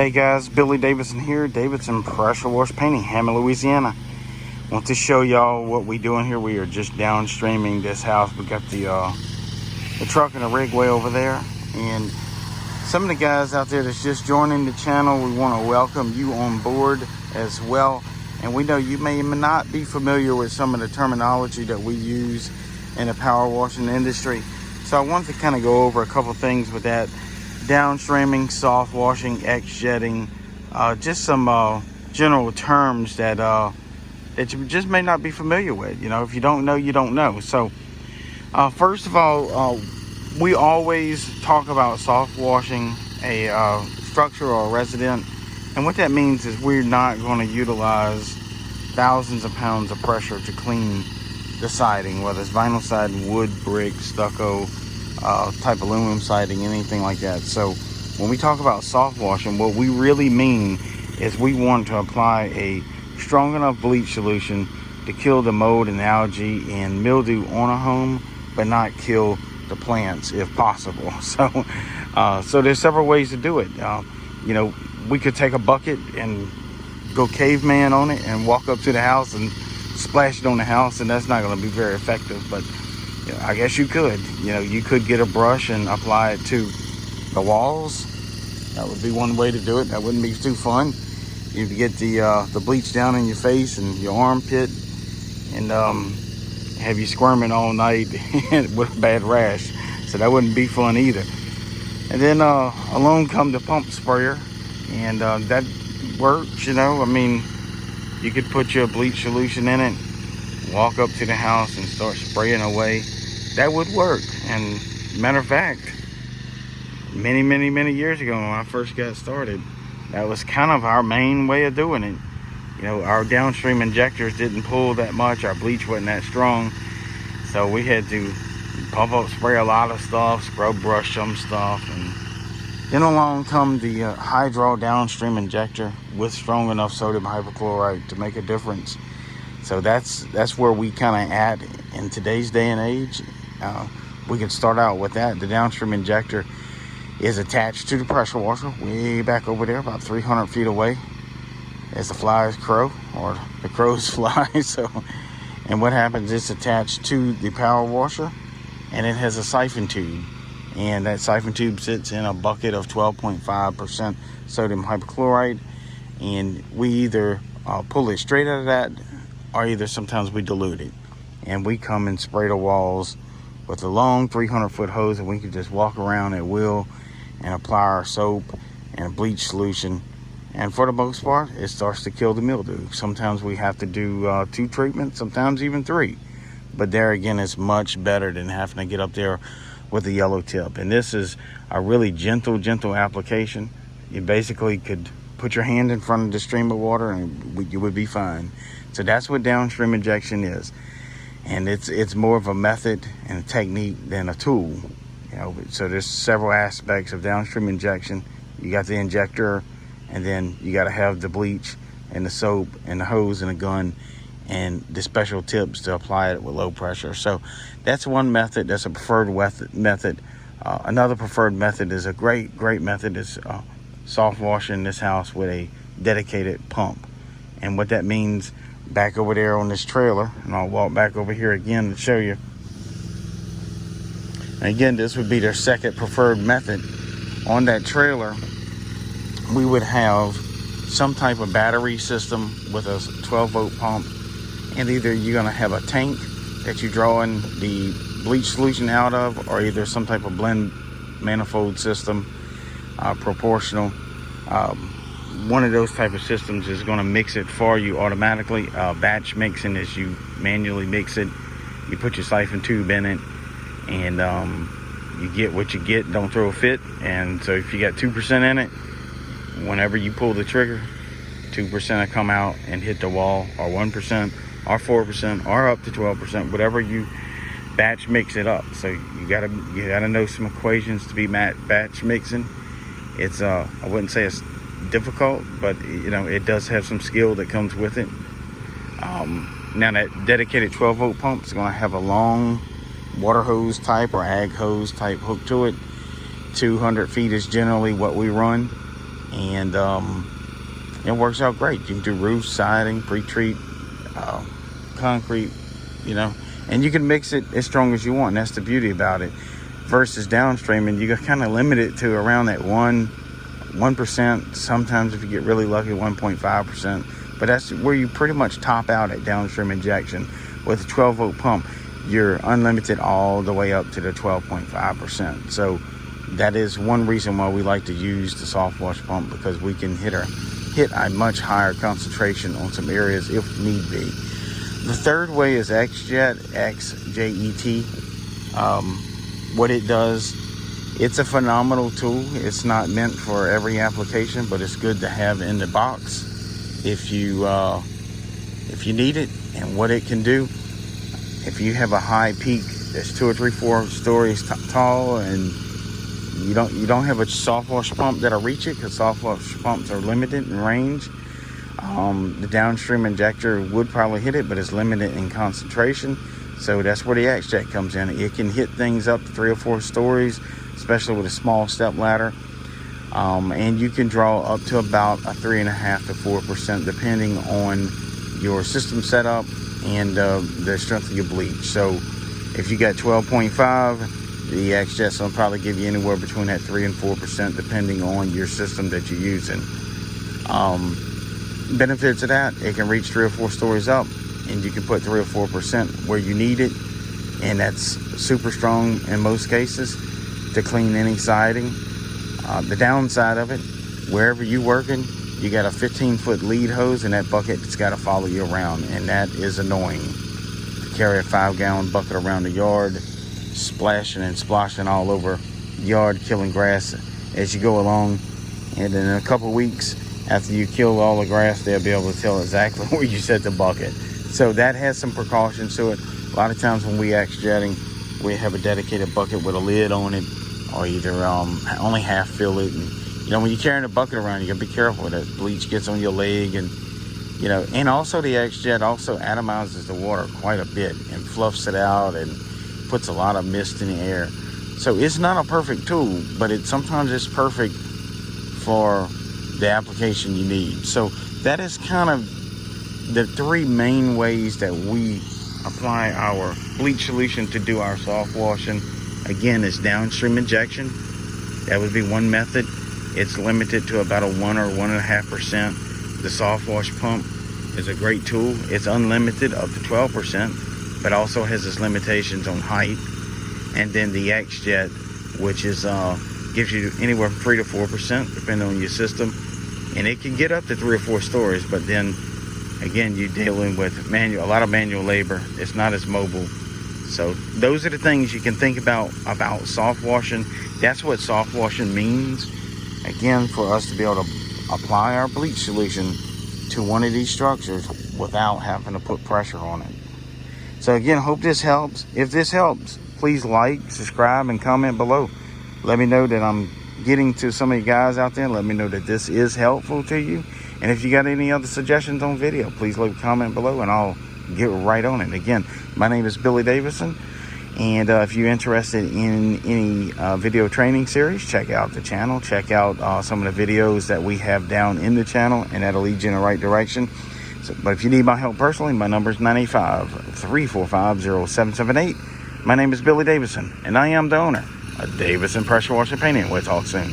Hey guys, Billy Davidson here, Davidson Pressure Wash Painting, Hammond, Louisiana. Want to show y'all what we doing here. We are just downstreaming this house. We got the truck and the rig way over there, and some of the guys out there that's just joining the channel, we want to welcome you on board as well. And we know you may not be familiar with some of the terminology that we use in the power washing industry, so I wanted to kind of go over a couple things with that. Downstreaming, soft washing, X-jetting, just some general terms that that you just may not be familiar with. You know, if you don't know, you don't know. So first of all, we always talk about soft washing a structure or a resident, and what that means is we're not going to utilize thousands of pounds of pressure to clean the siding, whether it's vinyl siding, wood, brick, stucco, type aluminum siding, anything like that. So when we talk about soft washing, what we really mean is we want to apply a strong enough bleach solution to kill the mold and algae and mildew on a home, but not kill the plants if possible. So there's several ways to do it. You know, we could take a bucket and go caveman on it and walk up to the house and splash it on the house, and that's not going to be very effective. But I guess you could. You know, you could get a brush and apply it to the walls. That would be one way to do it. That wouldn't be too fun. You'd get the bleach down in your face and your armpit, and have you squirming all night with a bad rash. So that wouldn't be fun either. And then along come the pump sprayer, and that works. You know, I mean, you could put your bleach solution in it, walk up to the house and start spraying away. That would work. And matter of fact, many years ago when I first got started, that was kind of our main way of doing it. You know, our downstream injectors didn't pull that much, our bleach wasn't that strong, so we had to pump up, spray a lot of stuff, scrub brush some stuff. And then along come the Hydro downstream injector with strong enough sodium hypochlorite to make a difference. So that's where we kind of at in today's day and age. We could start out with that. The downstream injector is attached to the pressure washer way back over there, about 300 feet away, as the flies crow, or the crows fly. And what happens is it's attached to the power washer, and it has a siphon tube, and that siphon tube sits in a bucket of 12.5% sodium hypochlorite, and we either pull it straight out of that, or either sometimes we dilute it, and we come and spray the walls with a long 300-foot hose, and we can just walk around at will and apply our soap and a bleach solution, and for the most part it starts to kill the mildew. Sometimes we have to do 2 treatments, sometimes even 3, but there again, it's much better than having to get up there with a yellow tip. And this is a really gentle application. You basically could put your hand in front of the stream of water and you would be fine. So that's what downstream injection is, and it's more of a method and a technique than a tool. You know, so there's several aspects of downstream injection. You got the injector, and then you got to have the bleach and the soap and the hose and the gun and the special tips to apply it with low pressure. So that's one method. That's a preferred method. Another preferred method is a great method is soft washing this house with a dedicated pump. And what that means, back over there on this trailer, and I'll walk back over here again to show you. And again, this would be their second preferred method. On that trailer, we would have some type of battery system with a 12-volt pump, and either you're going to have a tank that you're drawing the bleach solution out of, or either some type of blend manifold system, proportional. One of those type of systems is going to mix it for you automatically. Batch mixing is you manually mix it. You put your siphon tube in it, and you get what you get. Don't throw a fit. And so if you got 2% in it, whenever you pull the trigger, 2% will come out and hit the wall, or 1%, or 4%, or up to 12%, whatever you batch mix it up. So you gotta know some equations to be batch mixing. It's I wouldn't say it's difficult, but you know, it does have some skill that comes with it. Now that dedicated 12-volt pump is going to have a long water hose type or ag hose type hook to it. 200 feet is generally what we run. and it works out great. You can do roof, siding, pre-treat, concrete, you know, and you can mix it as strong as you want. And that's the beauty about it. Versus downstreaming, you kind of limit it to around that 1%. Sometimes if you get really lucky, 1.5%. But that's where you pretty much top out at downstream injection. With a 12-volt pump, you're unlimited all the way up to the 12.5%. So that is one reason why we like to use the soft wash pump, because we can hit a much higher concentration on some areas if need be. The third way is XJet, XJET. What it does, it's a phenomenal tool. It's not meant for every application, but it's good to have in the box if you need it. And what it can do, if you have a high peak that's 2 or 3, 4 stories tall, and you don't have a soft wash pump that'll reach it, because soft wash pumps are limited in range. The downstream injector would probably hit it, but it's limited in concentration. So that's where the XJet comes in. It can hit things up to 3 or 4 stories, especially with a small step ladder. And you can draw up to about a 3.5 to 4%, depending on your system setup and the strength of your bleach. So if you got 12.5, the XJet's will probably give you anywhere between that 3 and 4%, depending on your system that you're using. Benefits of that, it can reach 3 or 4 stories up, and you can put 3 or 4% where you need it, and that's super strong in most cases to clean any siding. The downside of it, wherever you're working, you got a 15-foot lead hose, and that bucket has got to follow you around, and that is annoying. To carry a 5-gallon bucket around the yard, splashing and splashing all over the yard, killing grass as you go along, and in a couple weeks after you kill all the grass, they'll be able to tell exactly where you set the bucket. So that has some precautions to it. A lot of times when we XJetting, we have a dedicated bucket with a lid on it, or either only half fill it. And you know, when you're carrying a bucket around, you gotta be careful that bleach gets on your leg, and you know. And also the XJet also atomizes the water quite a bit and fluffs it out and puts a lot of mist in the air. So it's not a perfect tool, but sometimes it's perfect for the application you need. So that is kind of the 3 main ways that we apply our bleach solution to do our soft washing. Again, it's downstream injection. That would be one method. It's limited to about a 1 or 1.5%. The soft wash pump is a great tool. It's unlimited up to 12%, but also has its limitations on height. And then the XJet, which is gives you anywhere from 3 to 4%, depending on your system. And it can get up to 3 or 4 stories, but then again, you're dealing with a lot of manual labor. It's not as mobile. So those are the things you can think about soft washing. That's what soft washing means. Again, for us to be able to apply our bleach solution to one of these structures without having to put pressure on it. So again, hope this helps. If this helps, please like, subscribe, and comment below. Let me know that I'm getting to some of you guys out there. Let me know that this is helpful to you. And if you got any other suggestions on video, please leave a comment below and I'll get right on it. Again, my name is Billy Davison, and if you're interested in any video training series, check out the channel. Check out some of the videos that we have down in the channel, and that'll lead you in the right direction. But if you need my help personally, my number is 985-345-0778. My name is Billy Davison, and I am the owner of Davison Pressure Washer Painting. We'll talk soon.